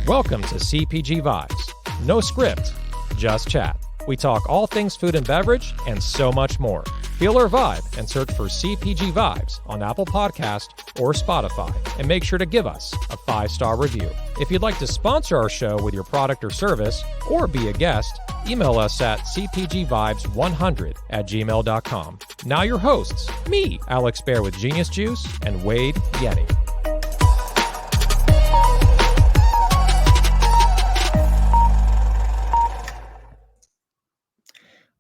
Welcome to CPG Vibes. No script, just chat. We talk all things food and beverage and so much more. Feel our vibe and search for CPG Vibes on Apple Podcast or Spotify, and make sure to give us a 5-star review. If you'd like to sponsor our show with your product or service or be a guest, email us at cpgvibes100@gmail.com. Now your hosts, me, Alex Baer with Genius Juice, and Wade Yenny.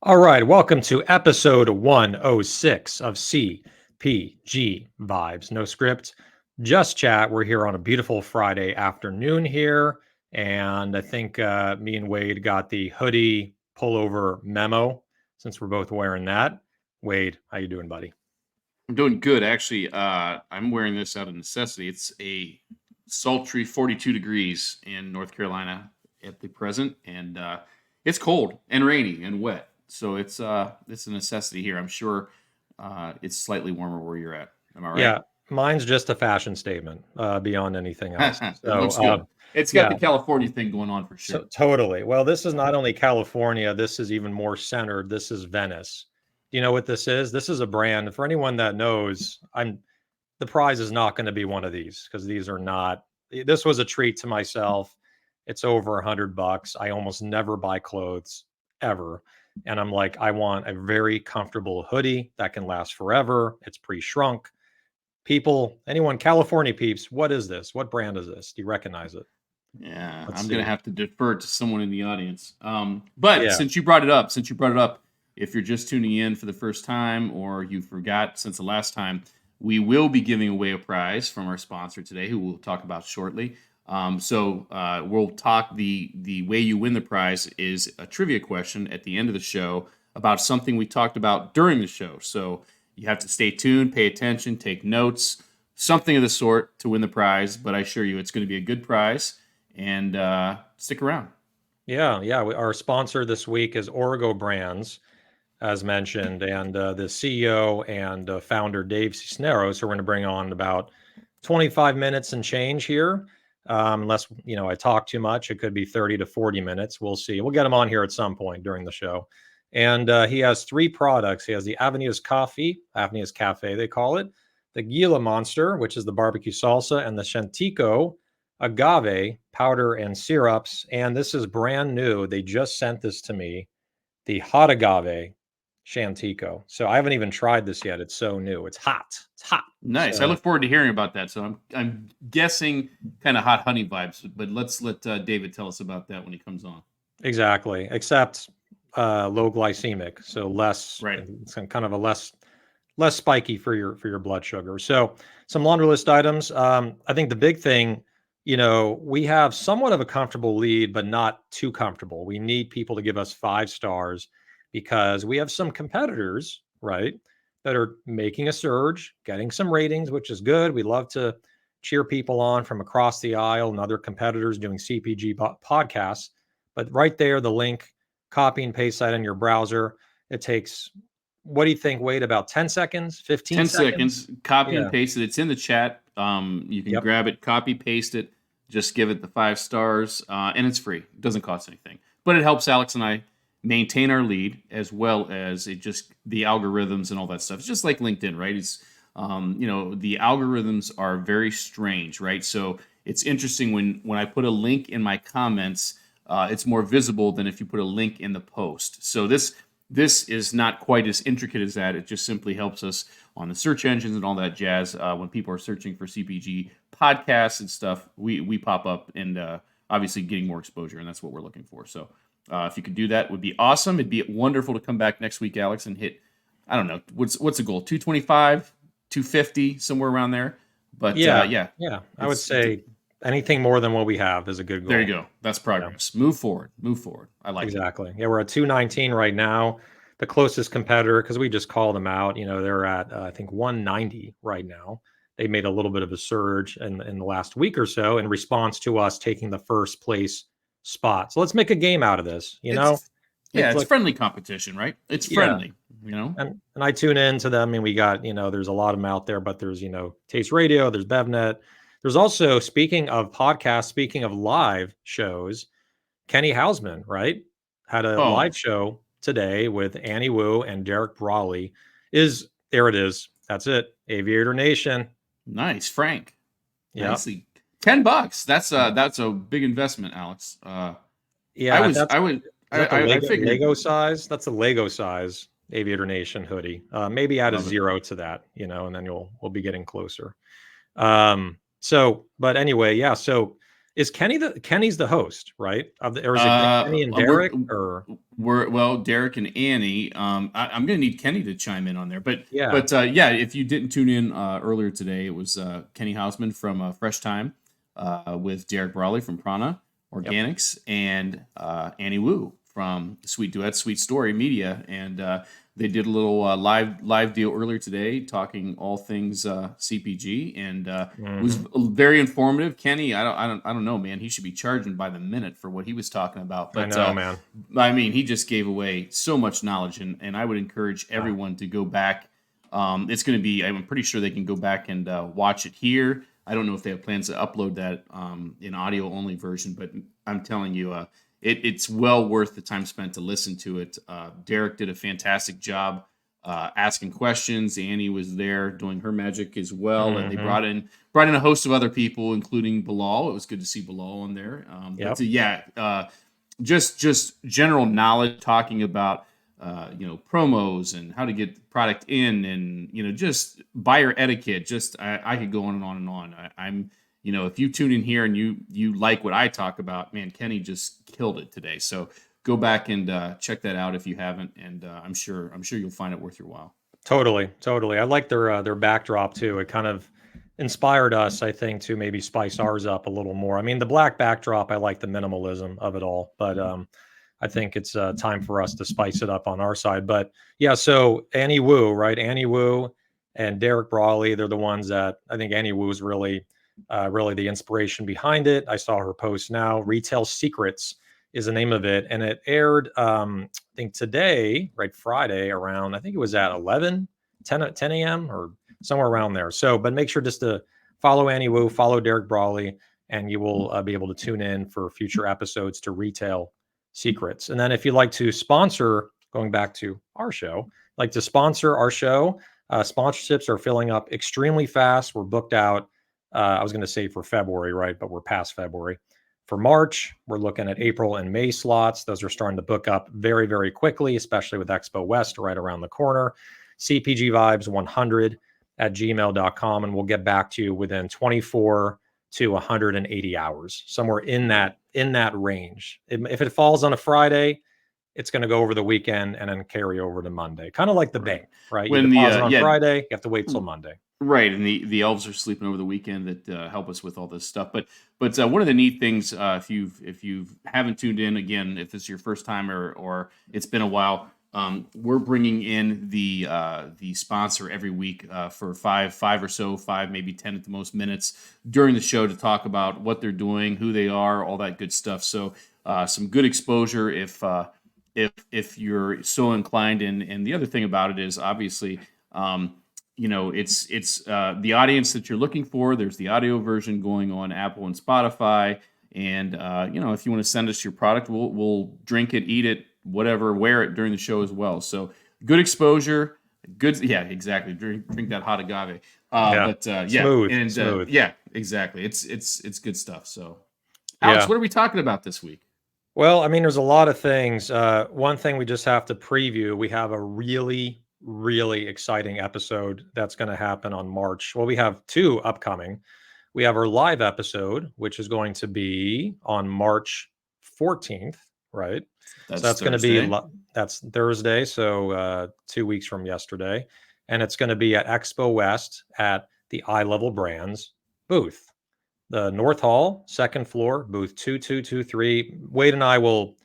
All right, welcome to episode 106 of CPG Vibes. No script, just chat. We're here on a beautiful Friday afternoon here, and I think me and Wade got the hoodie pullover memo since we're both wearing that. Wade, how you doing, buddy? I'm doing good, actually. I'm wearing this out of necessity. It's a sultry 42 degrees in North Carolina at the present, and it's cold and rainy and wet. So it's a necessity here. I'm sure it's slightly warmer where you're at. Am I right? Yeah, mine's just a fashion statement beyond anything else. It looks good. It's got the California thing going on for sure. So, totally. Well, this is not only California. This is even more centered. This is Venice. Do you know what this is? This is a brand. For anyone that knows, the prize is not going to be one of these because these are not. This was a treat to myself. It's over $100. I almost never buy clothes ever. And I'm like, I want a very comfortable hoodie that can last forever. It's pre-shrunk. People, anyone, California peeps, what is this? What brand is this? Do you recognize it? Yeah, I'm going to have to defer to someone in the audience. But since you brought it up, if you're just tuning in for the first time or you forgot since the last time, we will be giving away a prize from our sponsor today, who we'll talk about shortly. So we'll talk, the way you win the prize is a trivia question at the end of the show about something we talked about during the show. So you have to stay tuned, pay attention, take notes, something of the sort to win the prize. But I assure you it's going to be a good prize, and stick around. Yeah. Our sponsor this week is Origo Brands, as mentioned, and the CEO and founder, Dave Cisneros, who we're going to bring on about 25 minutes and change here. Unless, I talk too much, it could be 30 to 40 minutes. We'll see. We'll get him on here at some point during the show. And he has 3 products. He has the Avenues Cafe, they call it, the Gila Monster, which is the barbecue salsa, and the Chantico Agave powder and syrups. And this is brand new. They just sent this to me, the Hot Agave Chantico. So I haven't even tried this yet. It's so new. It's hot. Nice. So I look forward to hearing about that. So I'm guessing kind of hot honey vibes, but let's let David tell us about that when he comes on. Exactly. Except low glycemic, so less. Right. It's kind of a less spiky for your blood sugar. So some laundry list items. I think the big thing, we have somewhat of a comfortable lead, but not too comfortable. We need people to give us 5 stars because we have some competitors, right, that are making a surge, getting some ratings, which is good. We love to cheer people on from across the aisle and other competitors doing CPG podcasts. But right there, the link, copy and paste that in your browser. It takes, what do you think, Wade, about 10 seconds, 15 10 seconds, copy and paste it. It's in the chat. You can grab it, copy, paste it, just give it the 5 stars, and it's free. It doesn't cost anything. But it helps Alex and I maintain our lead, as well as the algorithms and all that stuff. It's just like LinkedIn, right? It's the algorithms are very strange, right? So it's interesting when I put a link in my comments, it's more visible than if you put a link in the post. So this is not quite as intricate as that. It just simply helps us on the search engines and all that jazz. When people are searching for CPG podcasts and stuff, we pop up and obviously getting more exposure, and that's what we're looking for. So if you could do that, would be awesome. It'd be wonderful to come back next week, Alex, and hit, I don't know, what's the goal? 225, 250, somewhere around there. But yeah. I would say anything more than what we have is a good goal. There you go. That's progress. Yeah. Move forward. I like it. Exactly. Yeah, we're at 219 right now. the closest competitor, because we just call them out, they're at, I think 190 right now. They made a little bit of a surge in the last week or so in response to us taking the first place spot. So let's make a game out of this, It's friendly competition, right? It's yeah. friendly, And I tune in to them. I mean, we got, there's a lot of them out there, but there's, Taste Radio, there's BevNet. There's also, speaking of podcasts, speaking of live shows, Kenny Hausman, right? Had a Oh, live show today with Annie Wu and Derek Brawley. There it is. That's it. Aviator Nation. nice, Frank. Yeah. Nicely. $10. That's a big investment, Alex. Yeah, I figured Lego size. That's a Lego size Aviator Nation hoodie. Maybe add a love it. 0 to that, and then we'll be getting closer. But anyway, yeah. So is Kenny's the host, right? Or is it Kenny and Derek? Derek and Annie. I'm going to need Kenny to chime in on there, but Yeah. If you didn't tune in earlier today, it was Kenny Hausman from Fresh Time with Derek Brawley from Prana Organics, and Annie Wu from Sweet Duet, Sweet Story Media, and they did a little live deal earlier today, talking all things CPG, and it was very informative. Kenny, I don't know, man. He should be charging by the minute for what he was talking about. But I know, man. I mean, he just gave away so much knowledge, and I would encourage everyone to go back. It's going to be. I'm pretty sure they can go back and watch it here. I don't know if they have plans to upload that in audio only version, but I'm telling you, it's well worth the time spent to listen to it. Derek did a fantastic job asking questions. Annie was there doing her magic as well, and they brought in a host of other people, including Bilal. It was good to see Bilal on there. Just general knowledge, talking about promos and how to get the product in, and just buyer etiquette. Just I could go on and on and on. I'm if you tune in here and you like what I talk about, man, Kenny just killed it today. So go back and check that out if you haven't, and I'm sure you'll find it worth your while. Totally. I like their backdrop too. It kind of inspired us, I think, to maybe spice ours up a little more. I mean, the black backdrop, I like the minimalism of it all, but I think it's time for us to spice it up on our side. But yeah, so Annie Wu, right? Annie Wu and Derek Brawley, they're the ones that I think Annie Wu is really the inspiration behind it. I saw her post now. Retail Secrets is the name of it, and it aired I think today, right, Friday, around, I think it was at 10 a.m. or somewhere around there. So, but make sure just to follow Annie Wu, follow Derek Brawley, and you will be able to tune in for future episodes to Retail Secrets. And then if you'd like to sponsor, going back to our show, like to sponsor our show, sponsorships are filling up extremely fast. We're booked out. I was going to say for February, right? But we're past February. For March, we're looking at April and May slots. Those are starting to book up very, very quickly, especially with Expo West right around the corner. cpgvibes100@gmail.com, and we'll get back to you within 24 to 180 hours, somewhere in that range. If it falls on a Friday, it's going to go over the weekend and then carry over to Monday. Kind of like the bank, right? You deposit on Friday, you have to wait till Monday. Right, and the elves are sleeping over the weekend that help us with all this stuff. But one of the neat things, if you haven't tuned in, again, if this is your first time or it's been a while, we're bringing in the sponsor every week for five or so, maybe 10 at the most minutes during the show to talk about what they're doing, who they are, all that good stuff. So some good exposure if you're so inclined. And the other thing about it is obviously. It's the audience that you're looking for. There's the audio version going on Apple and Spotify, and if you want to send us your product, we'll drink it, eat it, whatever, wear it during the show as well. So good exposure, yeah, exactly. Drink that hot agave. Smooth. Yeah, exactly. It's good stuff. So, Alex, what are we talking about this week? Well, I mean, there's a lot of things. One thing we just have to preview. We have a really exciting episode that's going to happen on March. Well, we have two upcoming. We have our live episode, which is going to be on March 14th, right? That's going to be, that's Thursday. So 2 weeks from yesterday. And it's going to be at Expo West at the Eye Level Brands booth, the North Hall, second floor, booth 2223. Wade and I will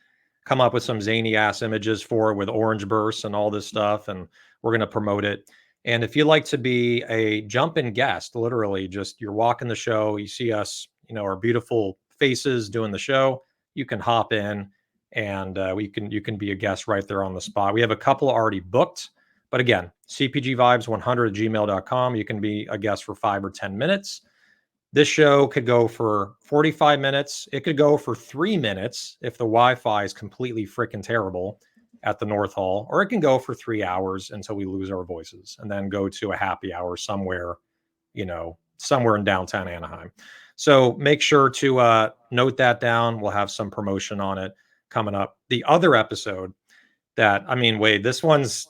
come up with some zany ass images for it with orange bursts and all this stuff, and we're going to promote it. And if you like to be a jump-in guest, literally just you're walking the show, you see us, our beautiful faces doing the show, you can hop in and you can be a guest right there on the spot. We have a couple already booked, but again, cpgvibes100@gmail.com. You can be a guest for 5 or 10 minutes. This show could go for 45 minutes. It could go for 3 minutes if the Wi-Fi is completely freaking terrible at the North Hall, or it can go for 3 hours until we lose our voices and then go to a happy hour somewhere, somewhere in downtown Anaheim. So make sure to note that down. We'll have some promotion on it coming up. The other episode Wade, this one's,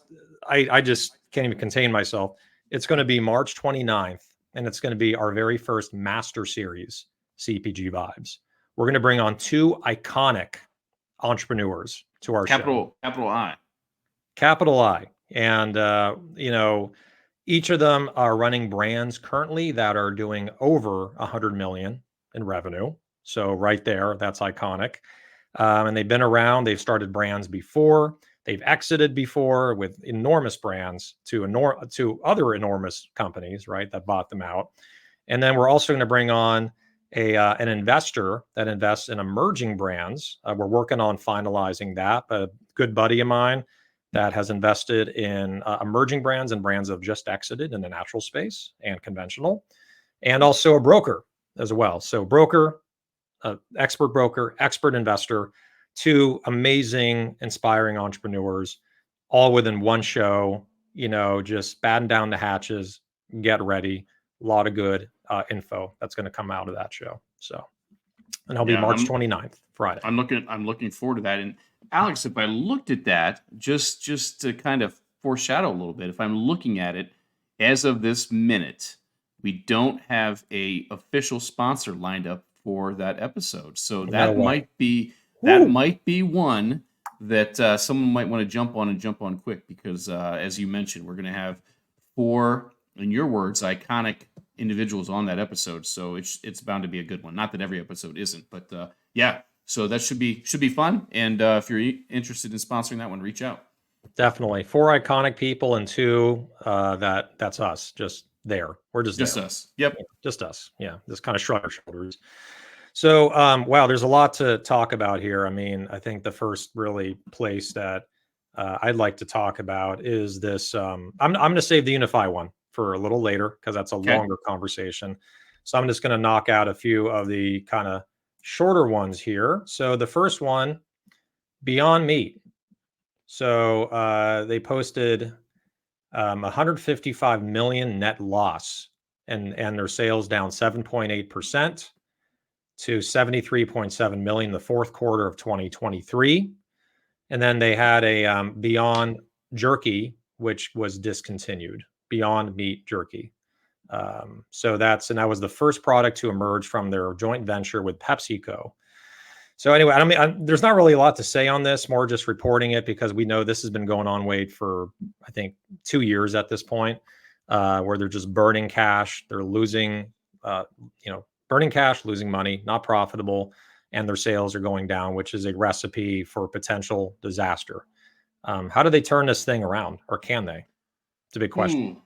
I just can't even contain myself. It's going to be March 29th, and it's going to be our very first Master Series CPG Vibes. We're going to bring on 2 iconic entrepreneurs to our show. Capital I. And, each of them are running brands currently that are doing over 100 million in revenue. So right there, that's iconic. And they've been around. They've started brands before. They've exited before with enormous brands to other enormous companies, right, that bought them out. And then we're also going to bring on an investor that invests in emerging brands. We're working on finalizing that. A good buddy of mine that has invested in emerging brands and brands that have just exited in the natural space and conventional, and also a broker as well. So broker, expert investor, 2 amazing, inspiring entrepreneurs, all within one show, just batten down the hatches, get ready. A lot of good info that's going to come out of that show. So, and it'll be March 29th, Friday. I'm looking forward to that. And Alex, if I looked at that, just to kind of foreshadow a little bit, if I'm looking at it as of this minute, we don't have a official sponsor lined up for that episode. So that might be one that someone might want to jump on quick, because as you mentioned, we're going to have 4, in your words, iconic individuals on that episode. So it's bound to be a good one. Not that every episode isn't, but yeah. So that should be fun. And if you're interested in sponsoring that one, reach out. Definitely 4 iconic people and 2 that's us. Just there. We're just there. Us. Yep. Just us. Yeah. Just kind of shrug our shoulders. So, wow, there's a lot to talk about here. I mean, I think the first really place that I'd like to talk about is this. I'm going to save the Unify one for a little later because that's a longer conversation. So I'm just going to knock out a few of the kind of shorter ones here. So the first one, Beyond Meat. So they posted 155 million net loss, and their sales down 7.8% to 73.7 million in the fourth quarter of 2023. And then they had a Beyond Jerky, which was discontinued. Beyond Meat Jerky. So that was the first product to emerge from their joint venture with PepsiCo. So anyway, there's not really a lot to say on this, more just reporting it because we know this has been going on, Wade, for I think 2 years at this point, where they're just burning cash, they're losing, burning cash, losing money, not profitable, and their sales are going down, which is a recipe for potential disaster. How do they turn this thing around, or can they? It's a big question.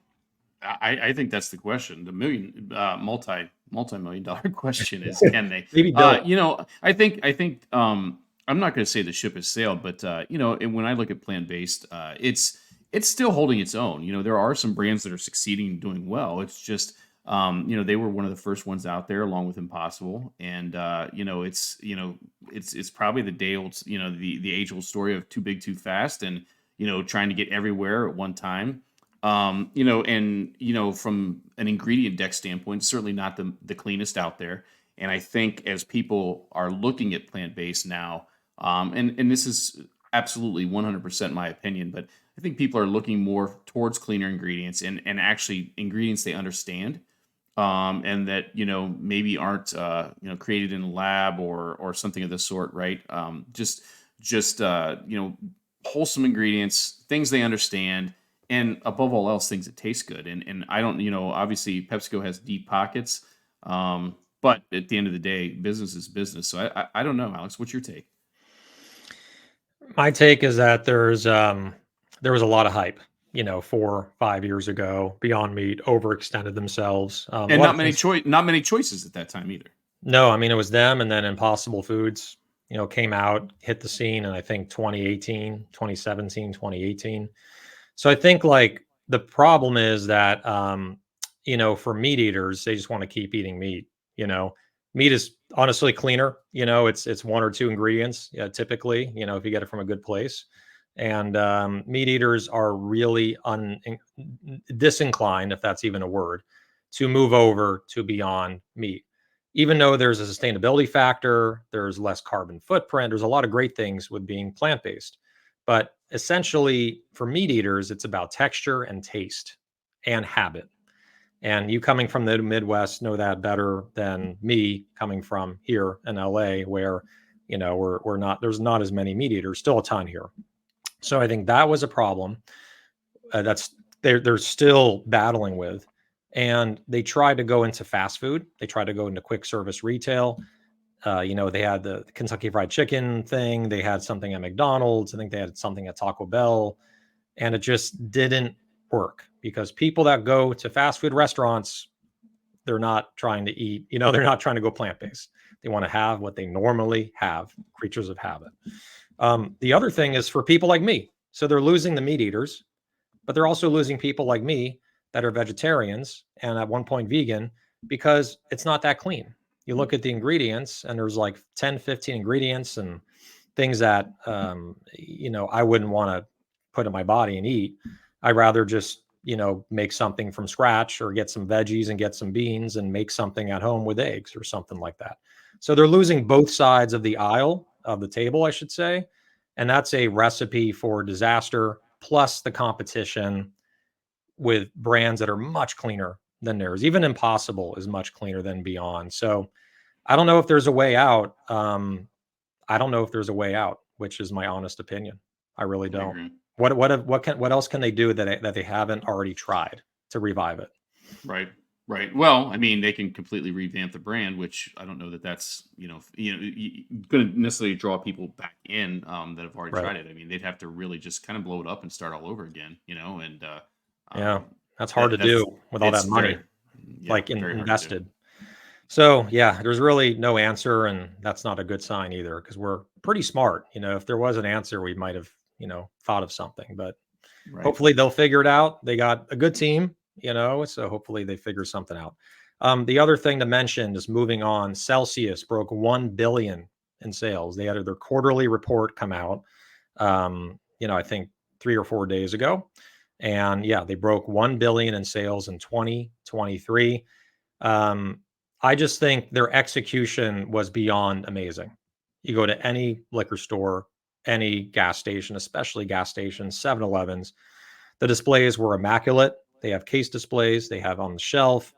I think that's the question. The multi-million dollar question is, can they? Maybe I think I'm not going to say the ship has sailed, but and when I look at plant-based, it's still holding its own. There are some brands that are succeeding and doing well. It's just they were one of the first ones out there, along with Impossible, and it's probably the day old, the age old story of too big, too fast, and trying to get everywhere at one time. From an ingredient deck standpoint, certainly not the cleanest out there. And I think as people are looking at plant-based now, and this is absolutely 100% my opinion, but I think people are looking more towards cleaner ingredients and actually ingredients they understand, and that maybe aren't created in a lab or something of the sort, right? Just wholesome ingredients, things they understand. And above all else, things that taste good. And I don't, obviously PepsiCo has deep pockets, but at the end of the day, business is business. So I don't know, Alex, what's your take? My take is that there was a lot of hype, 4, 5 years ago. Beyond Meat overextended themselves. A And lot of things. not many choices at that time either. No, I mean it was them, and then Impossible Foods, came out, hit the scene, and I think 2018, 2017, 2018. So I think like the problem is that for meat eaters, they just want to keep eating meat. You know, meat is honestly cleaner. It's one or two ingredients, typically. If you get it from a good place, and meat eaters are really disinclined, if that's even a word, to move over to Beyond Meat. Even though there's a sustainability factor, there's less carbon footprint. There's a lot of great things with being plant based, but essentially, for meat eaters, it's about texture and taste and habit. And you coming from the Midwest know that better than me coming from here in LA, where we're not there's not as many meat eaters, still a ton here. So I think that was a problem that's they're still battling with. And they tried to go into fast food. They tried to go into quick service retail. They had the Kentucky Fried Chicken thing. They had something at McDonald's. I think they had something at Taco Bell, and it just didn't work because people that go to fast food restaurants, they're not trying to eat. They're not trying to go plant based. They want to have what they normally have. Creatures of habit. The other thing is for people like me. So they're losing the meat eaters, but they're also losing people like me that are vegetarians and at one point vegan because it's not that clean. You look at the ingredients and there's like 10, 15 ingredients and things that, I wouldn't want to put in my body and eat. I'd rather just, make something from scratch or get some veggies and get some beans and make something at home with eggs or something like that. So they're losing both sides of the aisle of the table, I should say. And that's a recipe for disaster, plus the competition with brands that are much cleaner than theirs. Even Impossible is much cleaner than Beyond. So I don't know if there's a way out. I don't know if there's a way out, which is my honest opinion. I really I don't. agree. What else can they do that they haven't already tried to revive it? Right. Right. Well, I mean, they can completely revamp the brand, which I don't know that that's going to necessarily draw people back in that have already Right. tried it. I mean, they'd have to really just kind of blow it up and start all over again, and Yeah. um, That's hard to do that's with all it's that money very, yeah, like very hard to do. invested. So yeah, there's really no answer, and that's not a good sign either because we're pretty smart. If there was an answer, we might have thought of something. But Right. hopefully they'll figure it out. They got a good team, so hopefully they figure something out. The other thing to mention is moving on. Celsius broke 1 billion in sales. They had their quarterly report come out. I think 3 or 4 days ago, and yeah, they broke 1 billion in sales in 2023. Um, I just think their execution was beyond amazing. You go to any liquor store, any gas station, especially gas stations, 7-Elevens, the displays were immaculate. They have case displays, they have on the shelf.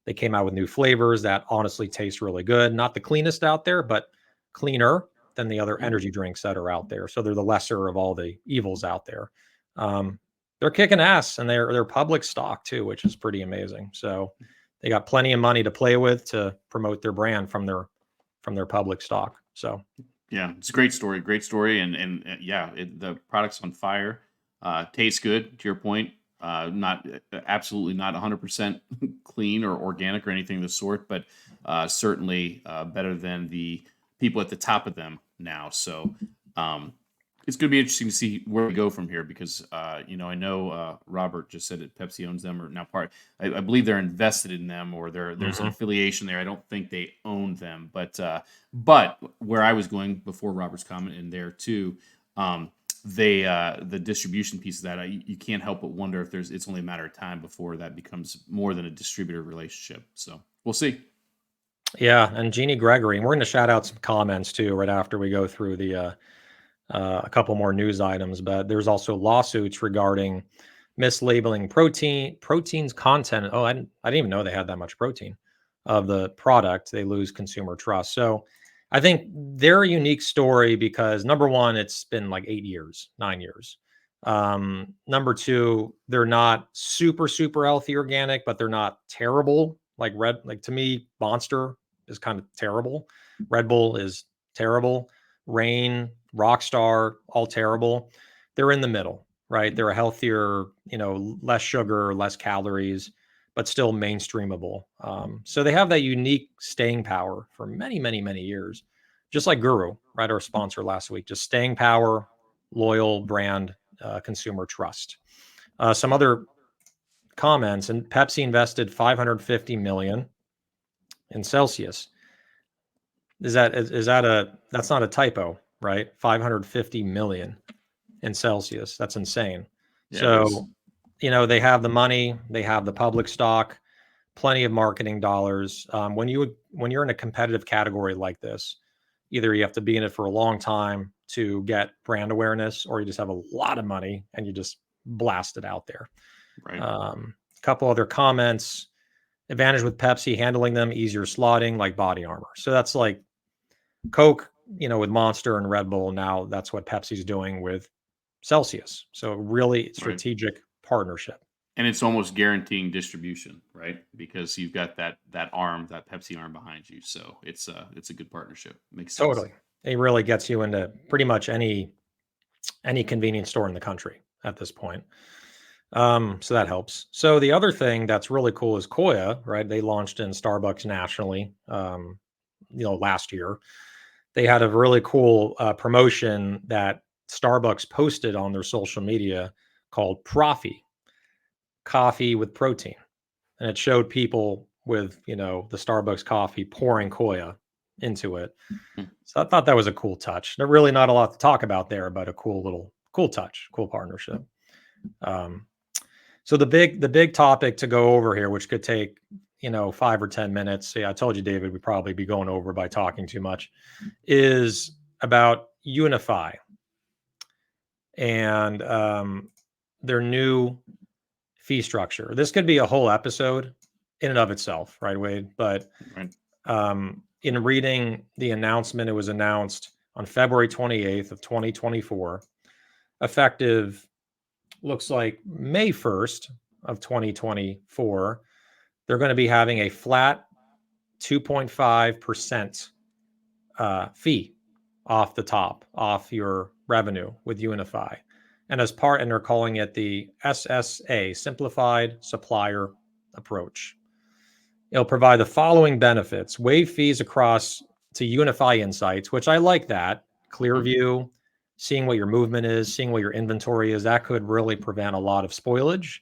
They came out with new flavors that honestly taste really good. Not the cleanest out there, but cleaner than the other Yeah. energy drinks that are out there. So they're the lesser of all the evils out there. Um, they're kicking ass, and they're public stock too, which is pretty amazing. So they got plenty of money to play with to promote their brand from their public stock. So Yeah, it's a great story. Great story, and yeah, the product's on fire. Tastes good. To your point, not absolutely not 100% clean or organic or anything of the sort, but certainly better than the people at the top of them now. So um, it's going to be interesting to see where we go from here because I know Robert just said that Pepsi owns them or now part. I believe they're invested in them or there's an mhm. affiliation there. I don't think they own them, but where I was going before Robert's comment in there too, they the distribution piece of that you can't help but wonder if it's only a matter of time before that becomes more than a distributor relationship. So we'll see. Yeah, and Jeannie Gregory, and we're going to shout out some comments too right after we go through a couple more news items. But there's also lawsuits regarding mislabeling protein's content. Oh, I didn't even know they had that much protein of the product. They lose consumer trust. So I think they're a unique story because number one, it's been like 8 years, 9 years. Number two, they're not super healthy organic, but they're not terrible. Like to me, Monster is kind of terrible. Red Bull is terrible. Rain Rockstar, all terrible. They're in the middle, right? They're a healthier, less sugar, less calories, but still mainstreamable. So they have that unique staying power for many, many, many years, just like Guru, right? Our sponsor last week, just staying power, loyal brand, consumer trust. Some other comments, and Pepsi invested 550 million in Celsius. That's not a typo, right? 550 million in Celsius. That's insane. Yeah, So, they have the money, they have the public stock, plenty of marketing dollars. When you're in a competitive category like this, either you have to be in it for a long time to get brand awareness, or you just have a lot of money and you just blast it out there. Right. A couple other comments. Advantage with Pepsi, handling them, easier slotting, like body armor. So that's like Coke, with Monster and Red Bull. Now that's what Pepsi's doing with Celsius. So really strategic partnership. And it's almost guaranteeing distribution, right? Because you've got that arm, that Pepsi arm behind you. So it's a good partnership. Makes sense. Totally. It really gets you into pretty much any convenience store in the country at this point. So that helps. So the other thing that's really cool is Koya, right? They launched in Starbucks nationally, last year. They had a really cool promotion that Starbucks posted on their social media called Profi, coffee with protein. And it showed people with, the Starbucks coffee pouring Koya into it. So I thought that was a cool touch. There's really not a lot to talk about there, but a cool touch, cool partnership. So the big topic to go over here, which could take 5 or 10 minutes. Yeah, I told you, David, we'd probably be going over by talking too much. Is about Unify and their new fee structure. This could be a whole episode in and of itself, right, Wade? But in reading the announcement, it was announced on February 28th of 2024, effective, looks like May 1st of 2024, they're going to be having a flat 2.5% fee off the top, off your revenue with Unify. And they're calling it the SSA, Simplified Supplier Approach. It'll provide the following benefits: waive fees across to Unify Insights, which I like that. Clear view, seeing what your movement is, seeing what your inventory is. That could really prevent a lot of spoilage,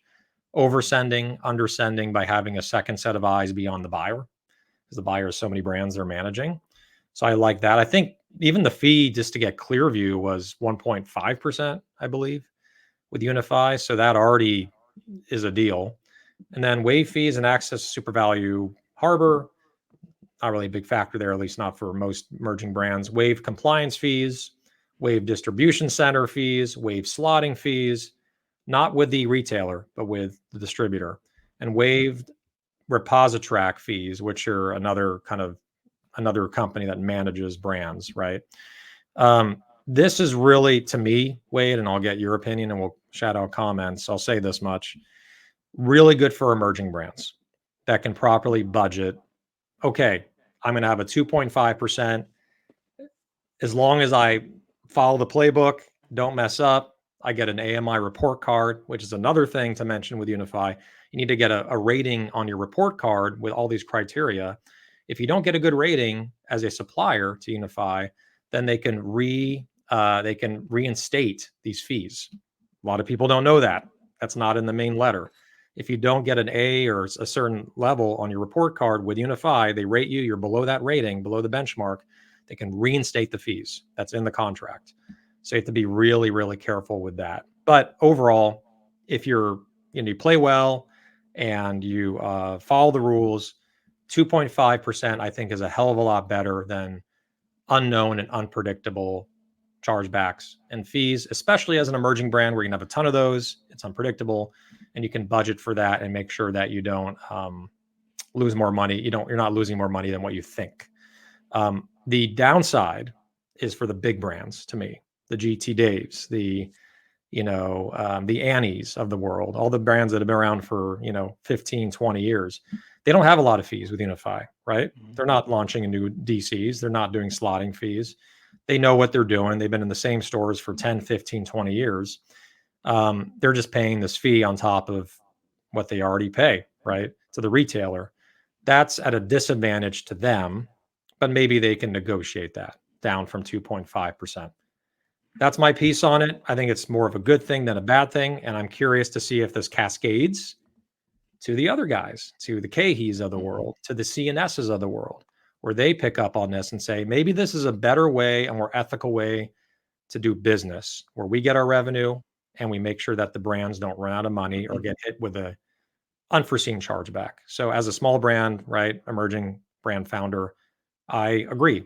oversending, undersending by having a second set of eyes beyond the buyer, because the buyer has so many brands they're managing. So I like that. I think even the fee just to get clear view was 1.5%, I believe, with Unify. So that already is a deal. And then waive fees and access to Super Value Harbor, not really a big factor there, at least not for most emerging brands. Waive compliance fees, waive distribution center fees, waive slotting fees, not with the retailer, but with the distributor, and waived repositrack fees, which are another company that manages brands, right? This is really, to me, Wade, and I'll get your opinion and we'll shout out comments. I'll say this much: really good for emerging brands that can properly budget. Okay, I'm going to have a 2.5%. As long as I follow the playbook, don't mess up, I get an AMI report card, which is another thing to mention with Unify. You need to get a rating on your report card with all these criteria. If you don't get a good rating as a supplier to Unify, then they can reinstate these fees. A lot of people don't know that. That's not in the main letter. If you don't get an A or a certain level on your report card with Unify, they rate you, you're below that rating, below the benchmark, they can reinstate the fees. That's in the contract. So you have to be really, really careful with that. But overall, if you play well and you follow the rules, 2.5%, I think, is a hell of a lot better than unknown and unpredictable chargebacks and fees, especially as an emerging brand where you can have a ton of those. It's unpredictable, and you can budget for that and make sure that you don't lose more money. You're not losing more money than what you think. The downside is for the big brands, to me, the GT Daves, the Annies of the world, all the brands that have been around for 15, 20 years. They don't have a lot of fees with Unify, right? They're not launching new DCs. They're not doing slotting fees. They know what they're doing. They've been in the same stores for 10, 15, 20 years. They're just paying this fee on top of what they already pay, right? To the retailer. That's at a disadvantage to them, but maybe they can negotiate that down from 2.5%. That's my piece on it. I think it's more of a good thing than a bad thing. And I'm curious to see if this cascades to the other guys, to the Cahys of the world, to the CNSs of the world, where they pick up on this and say, maybe this is a better way, a more ethical way to do business, where we get our revenue and we make sure that the brands don't run out of money or get hit with a unforeseen chargeback. So as a small brand, right, emerging brand founder, I agree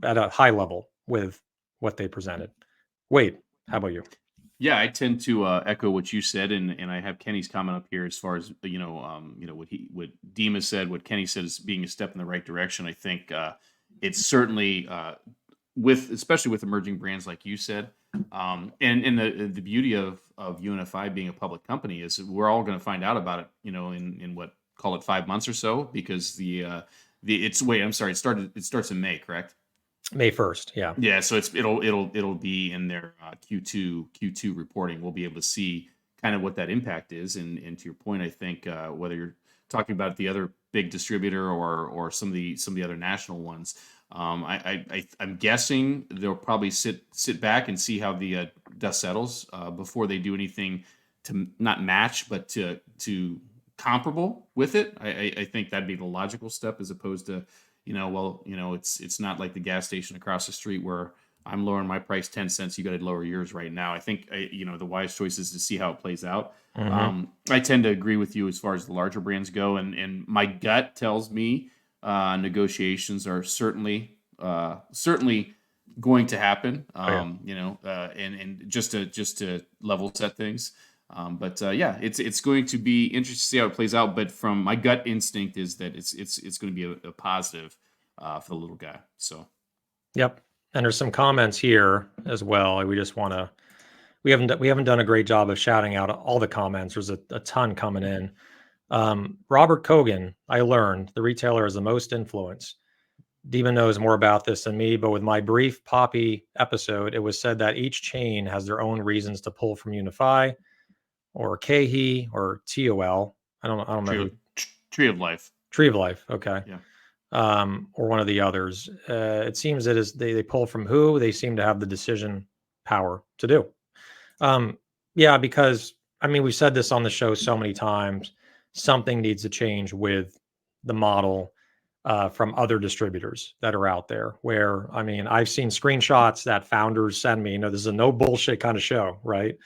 at a high level with what they presented. Wade, how about you? Yeah, I tend to echo what you said, and I have Kenny's comment up here as far as what Dima said, what Kenny said is being a step in the right direction. I think it's certainly especially with emerging brands like you said, and the beauty of UNFI being a public company is we're all going to find out about it, in what, call it 5 months or so, because it starts in May, correct? May 1st, yeah. Yeah, so it'll be in their Q2 reporting. We'll be able to see kind of what that impact is, and to your point, I think whether you're talking about the other big distributor or some of the other national ones, I'm guessing they'll probably sit back and see how the dust settles before they do anything to not match, but to comparable with it. I think that'd be the logical step, as opposed to, it's not like the gas station across the street where I'm lowering my price 10 cents. You got to lower yours right now. I think, the wise choice is to see how it plays out. I tend to agree with you as far as the larger brands go. And my gut tells me negotiations are certainly going to happen, and just to level set things. But it's going to be interesting to see how it plays out. But from my gut instinct is that it's going to be a positive for the little guy. So, yep. And there's some comments here as well. We haven't done a great job of shouting out all the comments. There's a ton coming in. Robert Kogan, I learned the retailer is the most influence. Dima knows more about this than me, but with my brief Poppy episode, it was said that each chain has their own reasons to pull from Unify or Cahy or TOL. I don't know. Tree of Life. Tree of Life. Okay. Yeah. Or one of the others. It seems that they pull from who they seem to have the decision power to do. Yeah, because we've said this on the show so many times. Something needs to change with the model from other distributors that are out there. Where I've seen screenshots that founders send me. This is a no bullshit kind of show, right?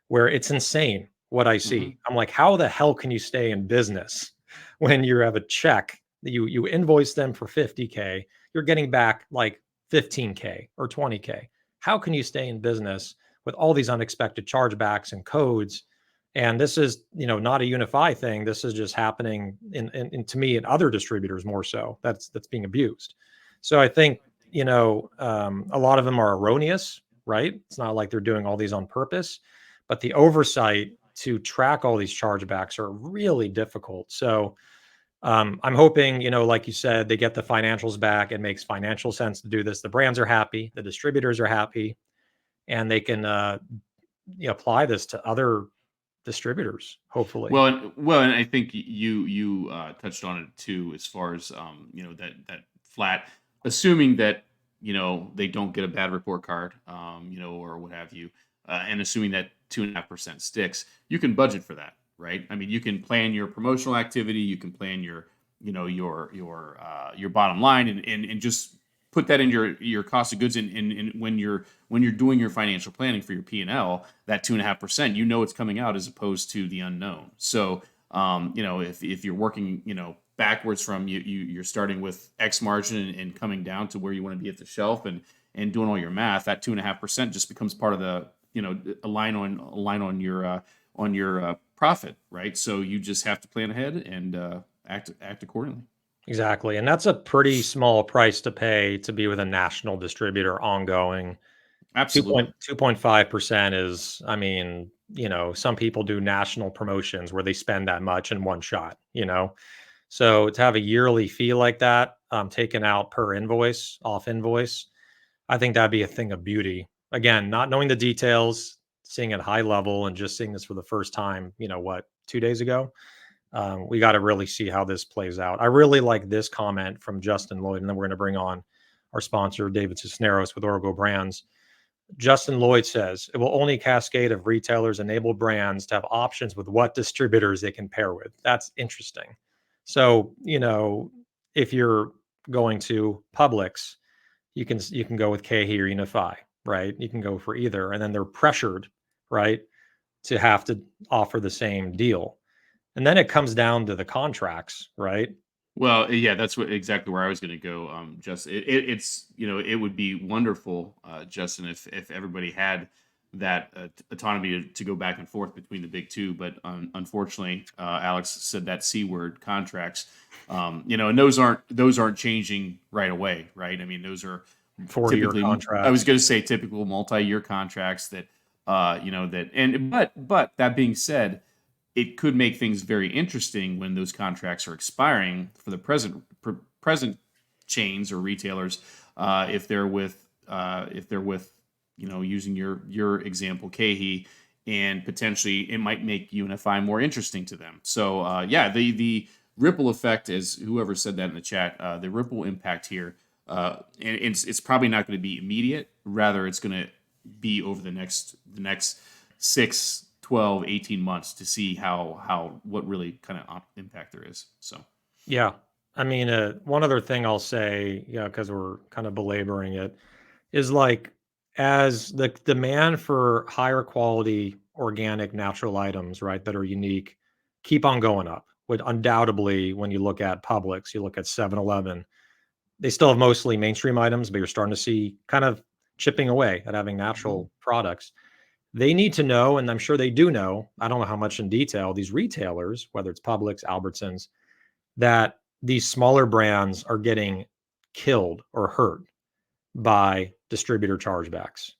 Where it's insane what I see. Mm-hmm. I'm like, how the hell can you stay in business when you have a check that you invoice them for $50K, you're getting back like $15K or $20K? How can you stay in business with all these unexpected chargebacks and codes? And this is, not a Unify thing. This is just happening in to me, in other distributors more so. That's being abused. So I think, a lot of them are erroneous, right? It's not like they're doing all these on purpose, but the oversight to track all these chargebacks are really difficult. So I'm hoping, like you said, they get the financials back. It makes financial sense to do this. The brands are happy, the distributors are happy, and they can apply this to other distributors, hopefully. Well, and I think you touched on it too, as far as that flat, assuming that they don't get a bad report card, or what have you, and assuming that 2.5% sticks, you can budget for that, right? You can plan your promotional activity, you can plan your bottom line, and just put that in your cost of goods, and when you're doing your financial planning for your P&L, that 2.5%, it's coming out, as opposed to the unknown. So, if you're working, backwards from you're starting with X margin and coming down to where you want to be at the shelf, and doing all your math, that 2.5% just becomes part of the, a line on your profit, right? So you just have to plan ahead and act accordingly. Exactly. And that's a pretty small price to pay to be with a national distributor ongoing. Absolutely. 2.5% is, some people do national promotions where they spend that much in one shot, So to have a yearly fee like that, taken out per invoice, off invoice, I think that'd be a thing of beauty. Again, not knowing the details, seeing at high level, and just seeing this for the first time. 2 days ago. We got to really see how this plays out. I really like this comment from Justin Lloyd, and then we're going to bring on our sponsor, David Cisneros with Orgo Brands. Justin Lloyd says it will only cascade of retailers enable brands to have options with what distributors they can pair with. That's interesting. So, if you're going to Publix, you can go with KeHE or Unify, right? You can go for either, and then they're pressured, right, to have to offer the same deal. And then it comes down to the contracts, right? Well, yeah, that's exactly where I was going to go. Justin, it's it would be wonderful, Justin, if everybody had that autonomy to go back and forth between the big two. But unfortunately, Alex said that C word, contracts. And those aren't changing right away, right? I mean, those are 40-year contracts. I was going to say typical multi-year contracts that but that being said, it could make things very interesting when those contracts are expiring for the present chains or retailers. If they're with using your example, KeHE, and potentially it might make Unify more interesting to them. So the ripple effect, as whoever said that in the chat, the ripple impact here, and it's probably not going to be immediate. Rather, it's going to be over the next 6, 12, 18 months to see what really kind of impact there is. So, yeah. I mean, one other thing I'll say, because we're kind of belaboring it, is like as the demand for higher quality organic natural items, right, that are unique, keep on going up. Would undoubtedly, when you look at Publix, you look at 7-Eleven, they still have mostly mainstream items, but you're starting to see kind of chipping away at having natural products. They need to know, and I'm sure they do know, I don't know how much in detail, these retailers, whether it's Publix, Albertsons, that these smaller brands are getting killed or hurt by distributor chargebacks.